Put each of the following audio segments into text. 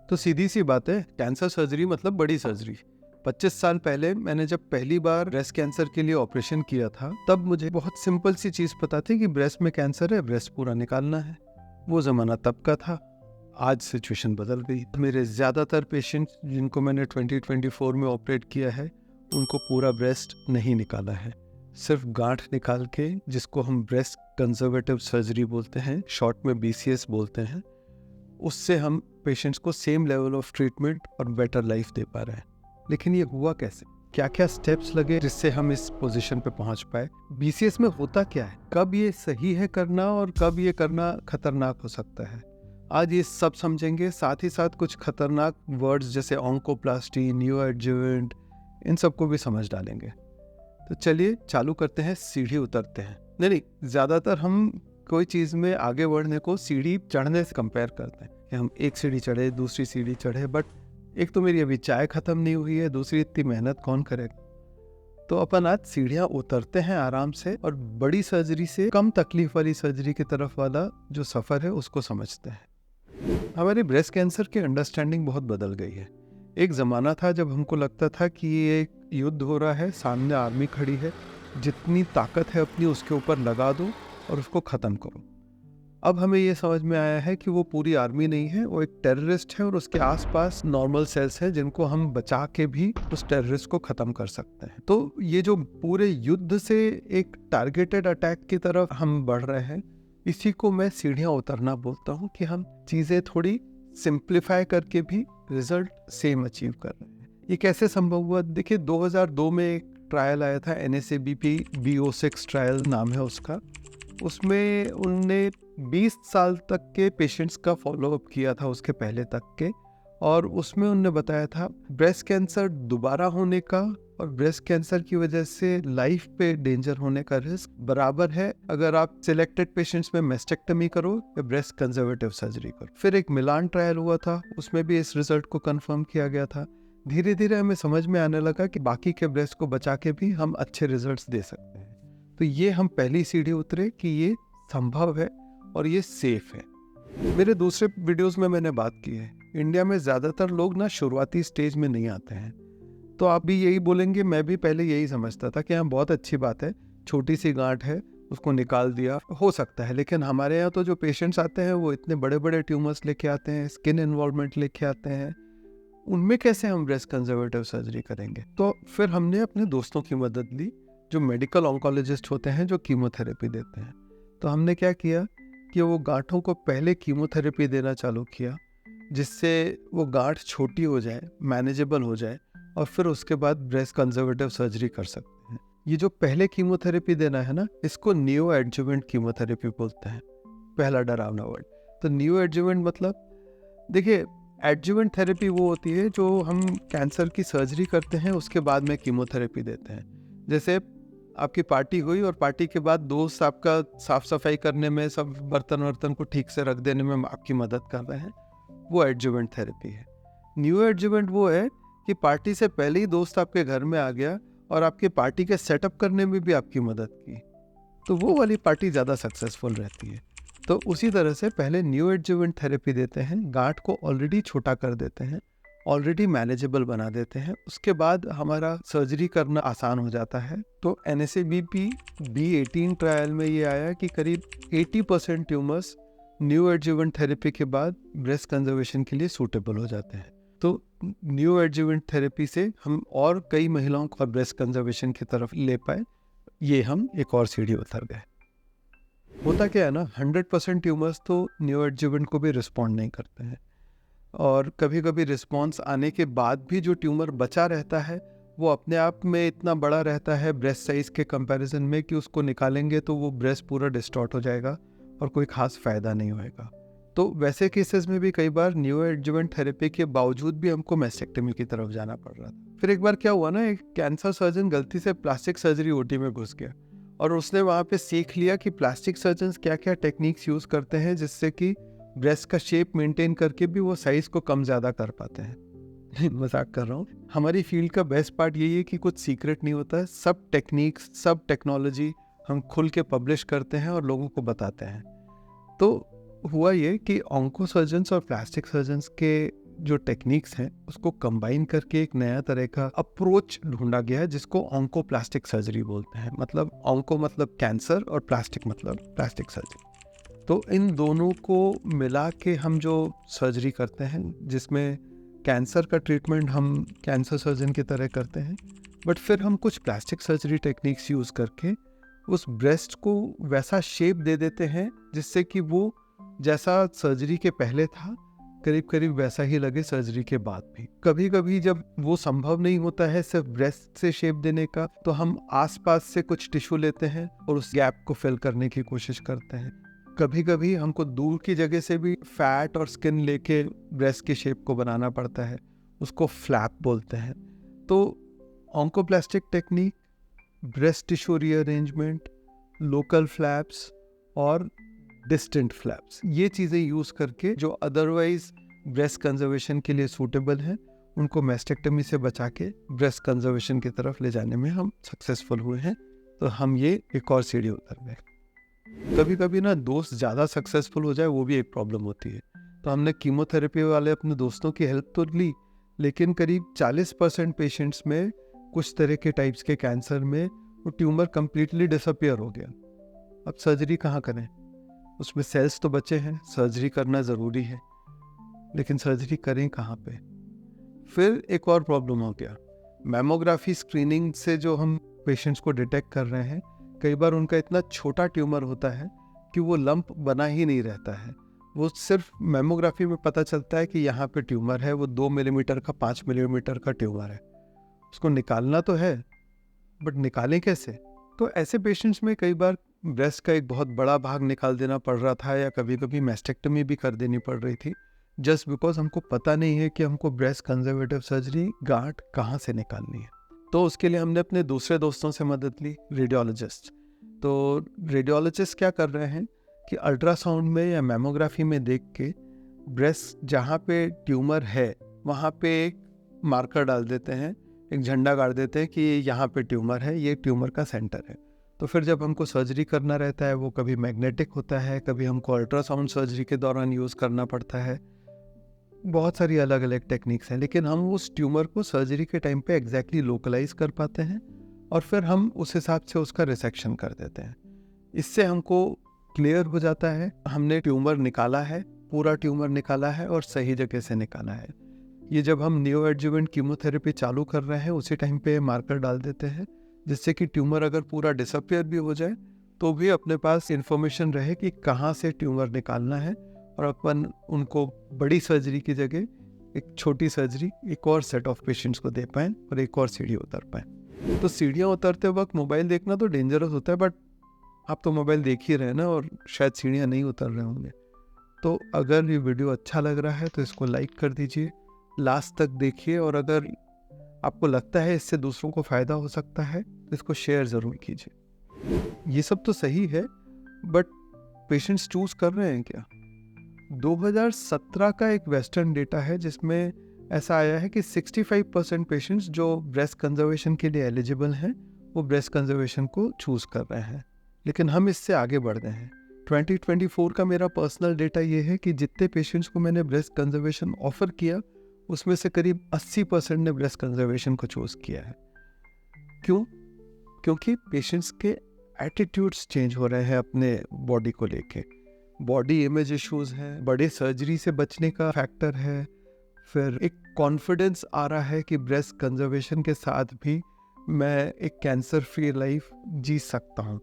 तो सीधी सी बात है, कैंसर सर्जरी मतलब बड़ी सर्जरी। 25 साल पहले मैंने जब पहली बार ब्रेस्ट कैंसर के लिए ऑपरेशन किया था, तब मुझे बहुत सिंपल सी चीज पता थी कि ब्रेस्ट में कैंसर है, ब्रेस्ट पूरा निकालना है। वो जमाना तब का था। आज सिचुएशन बदल गई। मेरे ज्यादातर पेशेंट्स जिनको मैंने 2024 में ऑपरेट किया है, उनको पूरा ब्रेस्ट नहीं निकाला है, सिर्फ गांठ निकाल के, जिसको हम ब्रेस्ट कंजर्वेटिव सर्जरी बोलते हैं, शॉर्ट में BCS बोलते हैं, उससे हम पेशेंट्स को सेम लेवल ऑफ ट्रीटमेंट और बेटर लाइफ दे पा रहे हैं। लेकिन ये हुआ कैसे? क्या क्या स्टेप्स लगे जिससे हम इस पोजीशन पे पहुंच पाए? BCS में होता क्या है, कब ये सही है करना और कब ये करना खतरनाक हो सकता है, आज ये सब समझेंगे। साथ ही साथ कुछ खतरनाक वर्ड्स जैसे ऑन्कोप्लास्टी, न्यू एडजुवेंट, इन सबको भी समझ डालेंगे। तो चलिए चालू करते हैं, सीढ़ी उतरते हैं। नहीं, ज्यादातर हम कोई चीज में आगे बढ़ने को सीढ़ी चढ़ने से कंपेयर करते हैं कि हम एक सीढ़ी चढ़े, दूसरी सीढ़ी चढ़े, बट एक तो मेरी अभी चाय खत्म नहीं हुई है, दूसरी इतनी मेहनत कौन करेगा। तो अपन आज सीढ़ियां उतरते हैं आराम से, और बड़ी सर्जरी से कम तकलीफ वाली सर्जरी की तरफ वाला जो सफर है उसको समझते हैं। हमारी ब्रेस्ट कैंसर की अंडरस्टैंडिंग बहुत बदल गई है। एक जमाना था जब हमको लगता था कि ये एक युद्ध हो रहा है, सामने आर्मी खड़ी है, जितनी ताकत है अपनी उसके ऊपर लगा दो और उसको खत्म करो। अब हमें ये समझ में आया है कि वो पूरी आर्मी नहीं है, वो एक टेररिस्ट है और उसके आसपास नॉर्मल सेल्स हैं जिनको हम बचा के भी उस टेररिस्ट को खत्म कर सकते हैं। तो ये जो पूरे युद्ध से एक टारगेटेड अटैक की तरफ हम बढ़ रहे हैं, इसी को मैं सीढ़ियां उतरना बोलता हूँ, कि हम चीजें थोड़ी सिंप्लीफाई करके भी रिजल्ट सेम अचीव कर रहे हैं। ये कैसे संभव हुआ? देखिए, 2002 में एक ट्रायल आया था, NSABP B06 ट्रायल नाम है उसका। उसमें उनने 20 साल तक के पेशेंट्स का फॉलोअप किया था, उसके पहले तक के, और उसमें उनने बताया था ब्रेस्ट कैंसर दोबारा होने का और ब्रेस्ट कैंसर की वजह से लाइफ पे डेंजर होने का रिस्क बराबर है अगर आप सिलेक्टेड पेशेंट्स में मेस्टेक्टमी करो या ब्रेस्ट कंजर्वेटिव सर्जरी करो। फिर एक मिलान ट्रायल हुआ था, उसमें भी इस रिजल्ट को कंफर्म किया गया था। धीरे धीरे हमें समझ में आने लगा कि बाकी के ब्रेस्ट को बचा के भी हम अच्छे रिजल्ट्स दे सकते हैं। तो ये हम पहली सीढ़ी उतरे कि ये संभव है और ये सेफ है। मेरे दूसरे वीडियोस में मैंने बात की है, इंडिया में ज्यादातर लोग ना शुरुआती स्टेज में नहीं आते हैं। तो आप भी यही बोलेंगे, मैं भी पहले यही समझता था कि हाँ बहुत अच्छी बात है, छोटी सी गांठ है, उसको निकाल दिया, हो सकता है। लेकिन हमारे यहाँ तो जो पेशेंट्स आते हैं वो इतने बड़े बड़े ट्यूमर्स लेके आते हैं, स्किन इन्वॉल्वमेंट लेके आते हैं, उनमें कैसे हम ब्रेस्ट कंजर्वेटिव सर्जरी करेंगे? तो फिर हमने अपने दोस्तों की मदद ली जो मेडिकल ऑन्कोलॉजिस्ट होते हैं, जो कीमोथेरेपी देते हैं। तो हमने क्या किया कि वो गांठों को पहले कीमोथेरेपी देना चालू किया, जिससे वो गांठ छोटी हो जाए, मैनेजेबल हो जाए, और फिर उसके बाद ब्रेस्ट कंजर्वेटिव सर्जरी कर सकते हैं। ये जो पहले कीमोथेरेपी देना है ना, इसको न्यू एडजुवेंट कीमोथेरेपी बोलते हैं, पहला डरावना वर्ड। तो न्यू एडजुवेंट मतलब, देखिए, एडजुवेंट थेरेपी वो होती है जो हम कैंसर की सर्जरी करते हैं उसके बाद में कीमोथेरेपी देते हैं। जैसे आपकी पार्टी हुई और पार्टी के बाद दोस्त आपका साफ सफाई करने में, सब बर्तन वर्तन को ठीक से रख देने में आपकी मदद कर रहे हैं, वो एडजुवेंट थेरेपी है। न्यू एडजुवेंट वो है कि पार्टी से पहले ही दोस्त आपके घर में आ गया और आपकी पार्टी के सेटअप करने में भी आपकी मदद की, तो वो वाली पार्टी ज़्यादा सक्सेसफुल रहती है। तो उसी तरह से पहले न्यू एडजुवेंट थेरेपी देते हैं, गांठ को ऑलरेडी छोटा कर देते हैं, ऑलरेडी मैनेजेबल बना देते हैं, उसके बाद हमारा सर्जरी करना आसान हो जाता है। तो NSABP B18 ट्रायल में ये आया कि करीब 80% ट्यूमर्स न्यू एडजुवेंट थेरेपी के बाद ब्रेस्ट कंजर्वेशन के लिए सूटेबल हो जाते हैं। तो न्यू एडजुवेंट थेरेपी से हम और कई महिलाओं को ब्रेस्ट कंजर्वेशन की तरफ ले पाए, ये हम एक और सीढ़ी उतर गए। होता क्या है ना, 100% ट्यूमर्स तो न्यू एडजुवेंट को भी रिस्पॉन्ड नहीं करते हैं, और कभी कभी रिस्पॉन्स आने के बाद भी जो ट्यूमर बचा रहता है वो अपने आप में इतना बड़ा रहता है ब्रेस्ट साइज के कंपैरिजन में कि उसको निकालेंगे तो वो ब्रेस्ट पूरा डिस्टॉर्ट हो जाएगा और कोई खास फायदा नहीं होएगा। तो वैसे केसेस में भी कई बार न्यू एडजुवेंट थेरेपी के बावजूद भी हमको मेस्टेक्टमी की तरफ जाना पड़ रहा था। फिर एक बार क्या हुआ ना, एक कैंसर सर्जन गलती से प्लास्टिक सर्जरी OT में घुस गया और उसने वहाँ पे सीख लिया कि प्लास्टिक सर्जन्स क्या क्या टेक्निक्स यूज करते हैं जिससे कि ब्रेस्ट का शेप मेंटेन करके भी वो साइज को कम ज्यादा कर पाते हैं। मजाक कर रहा हूँ। हमारी फील्ड का बेस्ट पार्ट यही है कि कुछ सीक्रेट नहीं होता है, सब टेक्निक्स, सब टेक्नोलॉजी हम खुल के पब्लिश करते हैं और लोगों को बताते हैं। तो हुआ ये कि ऑन्को सर्जन्स और प्लास्टिक सर्जन्स के जो टेक्निक्स हैं उसको कंबाइन करके एक नया तरह का अप्रोच ढूंढा गया है जिसको ऑन्कोप्लास्टिक सर्जरी बोलते हैं। मतलब ऑन्को मतलब कैंसर और प्लास्टिक मतलब प्लास्टिक सर्जरी। तो इन दोनों को मिला के हम जो सर्जरी करते हैं, जिसमें कैंसर का ट्रीटमेंट हम कैंसर सर्जन की तरह करते हैं, बट फिर हम कुछ प्लास्टिक सर्जरी टेक्निक्स यूज़ करके उस ब्रेस्ट को वैसा शेप दे देते हैं जिससे कि वो जैसा सर्जरी के पहले था करीब करीब वैसा ही लगे सर्जरी के बाद भी। कभी कभी जब वो संभव नहीं होता है सिर्फ ब्रेस्ट से शेप देने का, तो हम आसपास से कुछ टिश्यू लेते हैं और उस गैप को फिल करने की कोशिश करते हैं। कभी कभी हमको दूर की जगह से भी फैट और स्किन लेके ब्रेस्ट के शेप को बनाना पड़ता है, उसको फ्लैप बोलते हैं। तो oncoplastic technique, breast tissue rearrangement, local flaps और डिस्टेंट फ्लैप्स, ये चीज़ें यूज़ करके जो अदरवाइज ब्रेस्ट कंजर्वेशन के लिए सूटेबल हैं उनको मैस्टेक्टमी से बचा के ब्रेस्ट कंजर्वेशन की तरफ ले जाने में हम सक्सेसफुल हुए हैं। तो हम ये एक और सीढ़ी उतर गए। कभी कभी ना दोस्त ज़्यादा सक्सेसफुल हो जाए वो भी एक प्रॉब्लम होती है। तो हमने कीमोथेरेपी वाले अपने दोस्तों की हेल्प तो ली, लेकिन करीब 40% पेशेंट्स में कुछ तरह के टाइप्स के कैंसर में वो ट्यूमर कम्प्लीटली डिसअपियर हो गया। अब सर्जरी कहाँ करें? उसमें सेल्स तो बचे हैं, सर्जरी करना ज़रूरी है, लेकिन सर्जरी करें कहाँ पे? फिर एक और प्रॉब्लम हो गया। मैमोग्राफी स्क्रीनिंग से जो हम पेशेंट्स को डिटेक्ट कर रहे हैं, कई बार उनका इतना छोटा ट्यूमर होता है कि वो लंप बना ही नहीं रहता है। वो सिर्फ मैमोग्राफी में पता चलता है कि यहाँ पे ट्यूमर है, वो 2 मिलीमीटर का 5 मिलीमीटर का ट्यूमर है। उसको निकालना तो है, बट निकालें कैसे? तो ऐसे पेशेंट्स में कई बार ब्रेस्ट का एक बहुत बड़ा भाग निकाल देना पड़ रहा था, या कभी कभी मैस्टेक्टमी भी कर देनी पड़ रही थी, जस्ट बिकॉज हमको पता नहीं है कि हमको ब्रेस्ट कंजर्वेटिव सर्जरी गांठ कहाँ से निकालनी है। तो उसके लिए हमने अपने दूसरे दोस्तों से मदद ली, रेडियोलॉजिस्ट। तो रेडियोलॉजिस्ट क्या कर रहे हैं कि अल्ट्रासाउंड में या मैमोग्राफी में देख के ब्रेस्ट जहाँ पे ट्यूमर है वहाँ पे एक मार्कर डाल देते हैं, एक झंडा गाड़ देते हैं कि यहाँ पे ट्यूमर है, ये ट्यूमर का सेंटर है। तो फिर जब हमको सर्जरी करना रहता है, वो कभी मैग्नेटिक होता है, कभी हमको अल्ट्रासाउंड सर्जरी के दौरान यूज़ करना पड़ता है। बहुत सारी अलग अलग टेक्निक्स हैं, लेकिन हम उस ट्यूमर को सर्जरी के टाइम पे एग्जैक्टली लोकलाइज कर पाते हैं और फिर हम उस हिसाब से उसका रिसेक्शन कर देते हैं। इससे हमको क्लियर हो जाता है हमने ट्यूमर निकाला है, पूरा ट्यूमर निकाला है और सही जगह से निकाला है। ये जब हम नियो एडजुवेंट कीमोथेरेपी चालू कर रहे हैं उसी टाइम पे मार्कर डाल देते हैं, जिससे कि ट्यूमर अगर पूरा डिसअपियर भी हो जाए तो भी अपने पास इंफॉर्मेशन रहे कि कहाँ से ट्यूमर निकालना है, और अपन उनको बड़ी सर्जरी की जगह एक छोटी सर्जरी एक और सेट ऑफ पेशेंट्स को दे पाएँ और एक और सीढ़ी उतर पाएँ। तो सीढ़ियाँ उतरते वक्त मोबाइल देखना तो डेंजरस होता है, बट आप तो मोबाइल देख ही रहे हैं ना, और शायद सीढ़ियाँ नहीं उतर रहे होंगे। तो अगर ये वीडियो अच्छा लग रहा है तो इसको लाइक कर दीजिए, लास्ट तक देखिए, और अगर आपको लगता है इससे दूसरों को फ़ायदा हो सकता है तो इसको शेयर ज़रूर कीजिए। ये सब तो सही है, बट पेशेंट्स चूज़ कर रहे हैं क्या? 2017 का एक वेस्टर्न डेटा है जिसमें ऐसा आया है कि 65% पेशेंट्स जो ब्रेस्ट कंजर्वेशन के लिए एलिजिबल हैं वो ब्रेस्ट कंजर्वेशन को चूज़ कर रहे हैं, लेकिन हम इससे आगे बढ़ गए हैं। 2024 का मेरा पर्सनल डेटा ये है कि जितने पेशेंट्स को मैंने ब्रेस्ट कंजर्वेशन ऑफर किया उसमें से करीब 80% ने ब्रेस्ट कंजर्वेशन को चूज़ किया है। क्यों? क्योंकि पेशेंट्स के एटीट्यूड्स चेंज हो रहे हैं अपने बॉडी को लेके। बॉडी इमेज इश्यूज हैं, बड़े सर्जरी से बचने का फैक्टर है, फिर एक कॉन्फिडेंस आ रहा है कि ब्रेस्ट कंजर्वेशन के साथ भी मैं एक कैंसर फ्री लाइफ जी सकता हूँ।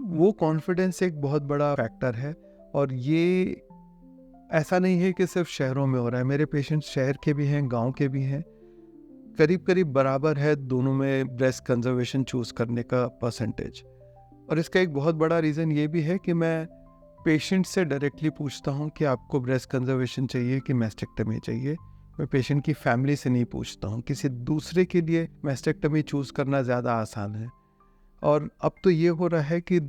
वो कॉन्फिडेंस एक बहुत बड़ा फैक्टर है, और ये ऐसा नहीं है कि सिर्फ शहरों में हो रहा है। मेरे पेशेंट्स शहर के भी हैं, गांव के भी हैं, करीब करीब बराबर है दोनों में ब्रेस्ट कंजर्वेशन चूज़ करने का परसेंटेज। और इसका एक बहुत बड़ा रीज़न ये भी है कि मैं पेशेंट से डायरेक्टली पूछता हूँ कि आपको ब्रेस्ट कंजर्वेशन चाहिए कि मैस्टेक्टमी चाहिए। मैं पेशेंट की फैमिली से नहीं पूछता हूँ। किसी दूसरे के लिए मैस्टेक्टमी चूज़ करना ज़्यादा आसान है। और अब तो ये हो रहा है कि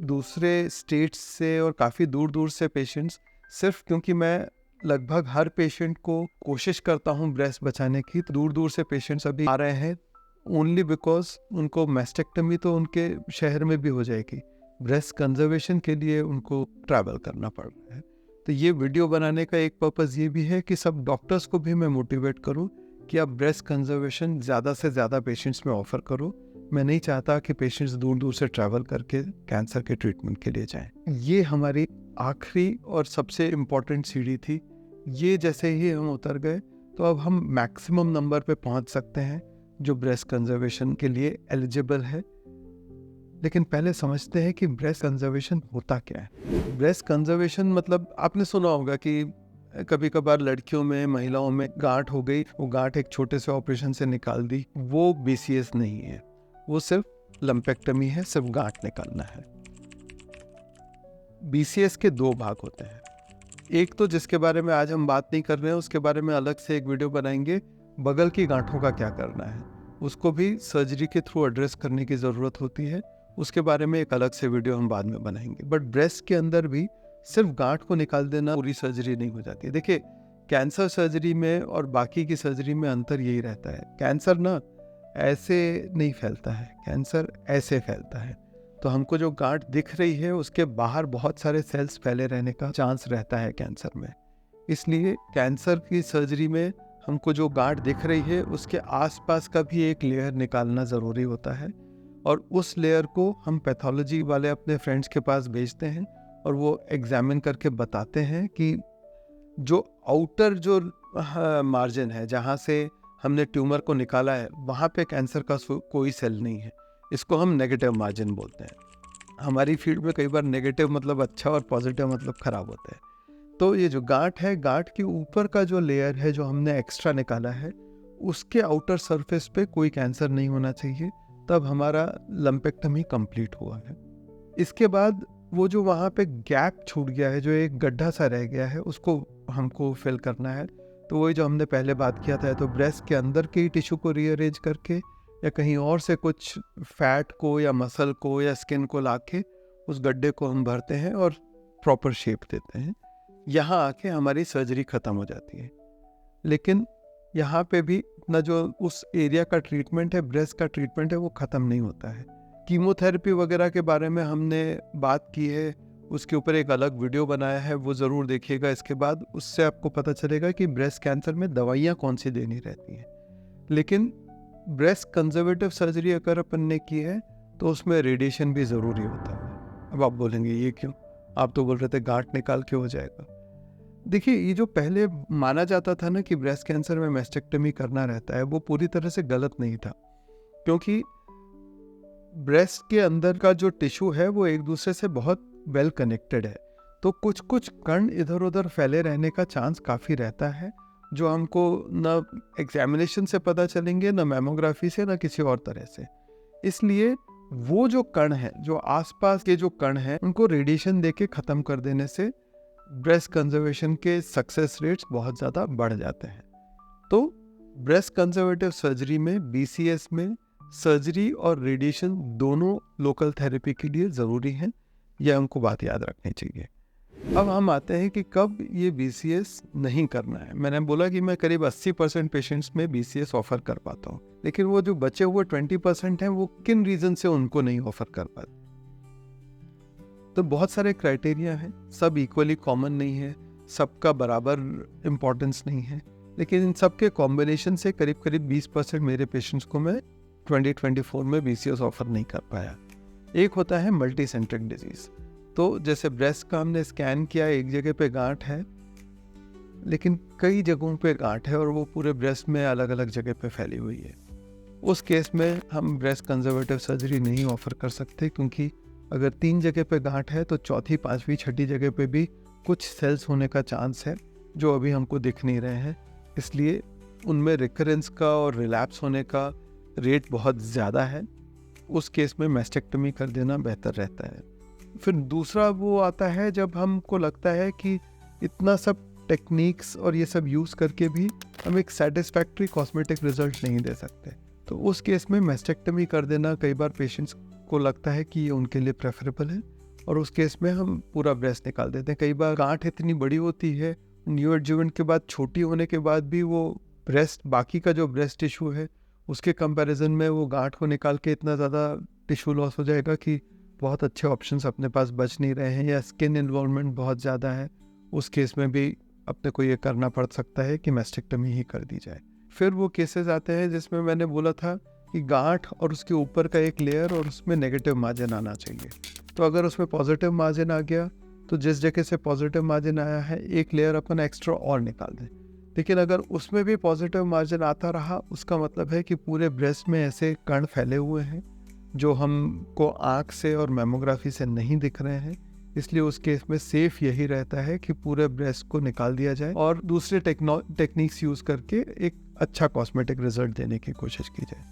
दूसरे स्टेट्स से और काफ़ी दूर दूर से पेशेंट्स, सिर्फ क्योंकि मैं लगभग हर पेशेंट को कोशिश करता हूँ ब्रेस्ट बचाने की, तो दूर दूर से पेशेंट्स अभी आ रहे हैं ओनली बिकॉज उनको मैस्टेक्टमी तो उनके शहर में भी हो जाएगी, ब्रेस्ट कंजर्वेशन के लिए उनको ट्रैवल करना पड़ रहा है। तो ये वीडियो बनाने का एक पर्पज़ ये भी है कि सब डॉक्टर्स को भी मैं मोटिवेट करूं कि आप ब्रेस्ट कंजर्वेशन ज़्यादा से ज़्यादा पेशेंट्स में ऑफ़र करो। मैं नहीं चाहता कि पेशेंट्स दूर दूर से ट्रैवल करके कैंसर के ट्रीटमेंट के लिए जाएं। ये हमारी आखिरी और सबसे इम्पॉर्टेंट सीढ़ी थी। ये जैसे ही हम उतर गए तो अब हम मैक्सिमम नंबर पे पहुंच सकते हैं जो ब्रेस्ट कंजर्वेशन के लिए एलिजिबल है। लेकिन पहले समझते हैं कि ब्रेस्ट कंजर्वेशन होता क्या है। ब्रेस्ट कंजर्वेशन मतलब आपने सुना होगा कि कभी कभार लड़कियों में, महिलाओं में गांठ हो गई, वो गांठ एक छोटे से ऑपरेशन से निकाल दी। वो BCS नहीं है, वो सिर्फ लंपेक्टमी है, सिर्फ गांठ निकालना है। BCS के 2 भाग होते हैं। एक तो जिसके बारे में आज हम बात नहीं कर रहे हैं, उसके बारे में अलग से एक वीडियो बनाएंगे। बगल की गांठों का क्या करना है, उसको भी सर्जरी के थ्रू एड्रेस करने की ज़रूरत होती है। उसके बारे में एक अलग से वीडियो हम बाद में बनाएंगे। बट ब्रेस्ट के अंदर भी सिर्फ गांठ को निकाल देना पूरी सर्जरी नहीं हो जाती है। देखिए, कैंसर सर्जरी में और बाकी की सर्जरी में अंतर यही रहता है, कैंसर ना ऐसे नहीं फैलता है, कैंसर ऐसे फैलता है। तो हमको जो गांठ दिख रही है उसके बाहर बहुत सारे सेल्स फैले रहने का चांस रहता है कैंसर में। इसलिए कैंसर की सर्जरी में हमको जो गांठ दिख रही है उसके आसपास का भी एक लेयर निकालना ज़रूरी होता है, और उस लेयर को हम पैथोलॉजी वाले अपने फ्रेंड्स के पास भेजते हैं और वो एग्जामिन करके बताते हैं कि जो आउटर जो मार्जिन है, जहाँ से हमने ट्यूमर को निकाला है, वहाँ पे कैंसर का कोई सेल नहीं है। इसको हम नेगेटिव मार्जिन बोलते हैं। हमारी फील्ड में कई बार नेगेटिव मतलब अच्छा और पॉजिटिव मतलब खराब होता है। तो ये जो गांठ है, गांठ के ऊपर का जो लेयर है जो हमने एक्स्ट्रा निकाला है, उसके आउटर सरफेस पे कोई कैंसर नहीं होना चाहिए, तब हमारा लंपेक्टमी कंप्लीट हुआ है। इसके बाद वो जो वहाँ पे गैप छूट गया है, जो एक गड्ढा सा रह गया है, उसको हमको फिल करना है। तो वही जो हमने पहले बात किया था, तो ब्रेस्ट के अंदर के टिश्यू को रीअरेंज करके या कहीं और से कुछ फैट को या मसल को या स्किन को लाके उस गड्ढे को हम भरते हैं और प्रॉपर शेप देते हैं। यहाँ आके हमारी सर्जरी ख़त्म हो जाती है। लेकिन यहाँ पे भी अपना जो उस एरिया का ट्रीटमेंट है, ब्रेस्ट का ट्रीटमेंट है, वो ख़त्म नहीं होता है। कीमोथेरेपी वगैरह के बारे में हमने बात की है, उसके ऊपर एक अलग वीडियो बनाया है, वो ज़रूर देखिएगा। इसके बाद उससे आपको पता चलेगा कि ब्रेस्ट कैंसर में दवाइयाँ कौन सी देनी रहती हैं। लेकिन ब्रेस्ट कंजर्वेटिव सर्जरी अगर अपन ने की है तो उसमें रेडिएशन भी ज़रूरी होता है। अब आप बोलेंगे ये क्यों, आप तो बोल रहे थे गांठ निकाल के हो जाएगा। देखिए, ये जो पहले माना जाता था ना कि ब्रेस्ट कैंसर में मैस्टेक्टमी करना रहता है, वो पूरी तरह से गलत नहीं था, क्योंकि ब्रेस्ट के अंदर का जो टिश्यू है वो एक दूसरे से बहुत वेल कनेक्टेड है। तो कुछ कुछ कण इधर उधर फैले रहने का चांस काफ़ी रहता है, जो हमको ना एग्जामिनेशन से पता चलेंगे, ना मैमोग्राफी से, ना किसी और तरह से। इसलिए वो जो कण है, जो आसपास के जो कण हैं, उनको रेडिएशन देके ख़त्म कर देने से ब्रेस्ट कंजर्वेशन के सक्सेस रेट्स बहुत ज़्यादा बढ़ जाते हैं। तो ब्रेस्ट कंजर्वेटिव सर्जरी में BCS में सर्जरी और रेडिएशन दोनों लोकल थेरेपी के लिए ज़रूरी हैं। यह हमको बात याद रखनी चाहिए। अब हम आते हैं कि कब ये BCS नहीं करना है। मैंने बोला कि मैं करीब 80% पेशेंट्स में BCS ऑफर कर पाता हूँ, लेकिन वो जो बचे हुए 20% हैं, वो किन रीज़न से उनको नहीं ऑफर कर पाते। तो बहुत सारे क्राइटेरिया हैं, सब इक्वली कॉमन नहीं है, सबका बराबर इम्पोर्टेंस नहीं है, लेकिन इन सब के कॉम्बिनेशन से करीब करीब 20% मेरे पेशेंट्स को मैं 2024 में BCS ऑफर नहीं कर पाया। एक होता है मल्टी सेंट्रिक डिजीज़। तो जैसे ब्रेस्ट का हमने स्कैन किया, एक जगह पे गांठ है, लेकिन कई जगहों पे गांठ है और वो पूरे ब्रेस्ट में अलग अलग जगह पे फैली हुई है। उस केस में हम ब्रेस्ट कंजर्वेटिव सर्जरी नहीं ऑफर कर सकते, क्योंकि अगर 3 जगह पे गांठ है तो चौथी, पांचवी, छठी जगह पे भी कुछ सेल्स होने का चांस है जो अभी हमको दिख नहीं रहे हैं। इसलिए उनमें रिकरेंस का और रिलैप्स होने का रेट बहुत ज़्यादा है। उस केस में मैस्टेक्टमी कर देना बेहतर रहता है। फिर दूसरा वो आता है जब हमको लगता है कि इतना सब टेक्निक्स और ये सब यूज़ करके भी हम एक सेटिस्फैक्ट्री कॉस्मेटिक रिजल्ट नहीं दे सकते, तो उस केस में मैस्टेक्टमी कर देना कई बार पेशेंट्स को लगता है कि ये उनके लिए प्रेफरेबल है, और उस केस में हम पूरा ब्रेस्ट निकाल देते हैं। कई बार गांठ इतनी बड़ी होती है, न्यू एडजुवेंट के बाद छोटी होने के बाद भी वो ब्रेस्ट, बाकी का जो ब्रेस्ट टिश्यू है उसके कंपैरिजन में वो गांठ को निकाल के इतना ज़्यादा टिश्यू लॉस हो जाएगा कि बहुत अच्छे ऑप्शंस अपने पास बच नहीं रहे हैं, या स्किन इन्वॉल्वमेंट बहुत ज़्यादा है, उस केस में भी अपने को ये करना पड़ सकता है कि मैस्टेक्टमी ही कर दी जाए। फिर वो केसेस आते हैं जिसमें मैंने बोला था कि गांठ और उसके ऊपर का एक लेयर और उसमें नेगेटिव मार्जिन आना चाहिए। तो अगर उसमें पॉजिटिव मार्जिन आ गया तो जिस जगह से पॉजिटिव मार्जिन आया है एक लेयर अपन एक्स्ट्रा और निकाल दें। लेकिन अगर उसमें भी पॉजिटिव मार्जिन आता रहा उसका मतलब है कि पूरे ब्रेस्ट में ऐसे कण फैले हुए हैं जो हमको आँख से और मैमोग्राफी से नहीं दिख रहे हैं। इसलिए उस केस में सेफ यही रहता है कि पूरे ब्रेस्ट को निकाल दिया जाए और दूसरे टेक्निक्स यूज़ करके एक अच्छा कॉस्मेटिक रिजल्ट देने की कोशिश की जाए।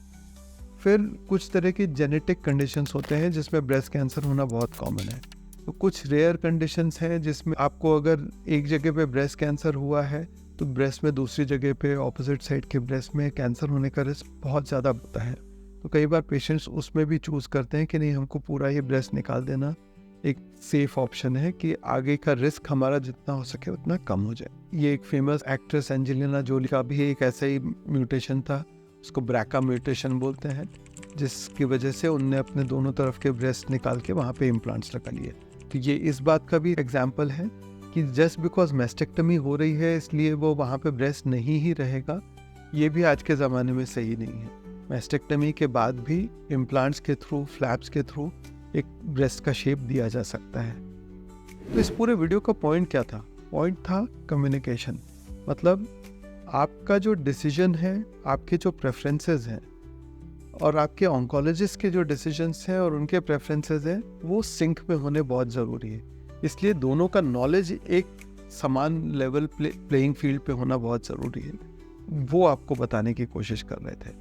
फिर कुछ तरह की जेनेटिक कंडीशंस होते हैं जिसमें ब्रेस्ट कैंसर होना बहुत कॉमन है। तो कुछ रेयर कंडीशंस हैं जिसमें आपको अगर एक जगह पे ब्रेस्ट कैंसर हुआ है तो ब्रेस्ट में दूसरी जगह पे ऑपोजिट साइड के ब्रेस्ट में कैंसर होने का रिस्क बहुत ज़्यादा होता है। तो कई बार पेशेंट्स उसमें भी चूज़ करते हैं कि नहीं, हमको पूरा ही ब्रेस्ट निकाल देना एक सेफ ऑप्शन है कि आगे का रिस्क हमारा जितना हो सके उतना कम हो जाए। ये एक फेमस एक्ट्रेस एंजेलिना जोली का भी एक ऐसा ही म्यूटेशन था, उसको ब्रैका म्यूटेशन बोलते हैं, जिसकी वजह से उनने अपने दोनों तरफ के ब्रेस्ट निकाल के वहाँ पे इम्प्लांट्स लगा लिए। तो ये इस बात का भी एग्जाम्पल है कि जस्ट बिकॉज मैस्टेक्टमी हो रही है इसलिए वो वहाँ पे ब्रेस्ट नहीं ही रहेगा, ये भी आज के ज़माने में सही नहीं है। मैस्टेक्टमी के बाद भी इम्प्लांट्स के थ्रू, फ्लैप्स के थ्रू एक ब्रेस्ट का शेप दिया जा सकता है। तो इस पूरे वीडियो का पॉइंट क्या था? पॉइंट था कम्युनिकेशन। मतलब आपका जो डिसीजन है, आपके जो प्रेफरेंसेस हैं और आपके ऑन्कोलॉजिस्ट के जो डिसीजंस हैं और उनके प्रेफरेंसेस हैं वो सिंक में होने बहुत ज़रूरी है। इसलिए दोनों का नॉलेज एक समान लेवल प्लेइंग फील्ड पे होना बहुत ज़रूरी है। वो आपको बताने की कोशिश कर रहे थे।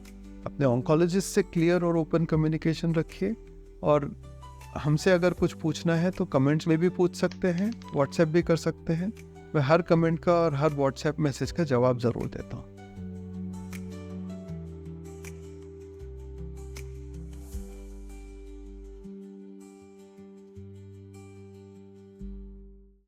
अपने ऑन्कोलॉजिस्ट से क्लियर और ओपन कम्युनिकेशन रखिए और हमसे अगर कुछ पूछना है तो कमेंट्स में भी पूछ सकते हैं, व्हाट्सएप भी कर सकते हैं। मैं हर कमेंट का और हर व्हाट्सएप मैसेज का जवाब ज़रूर देता हूँ।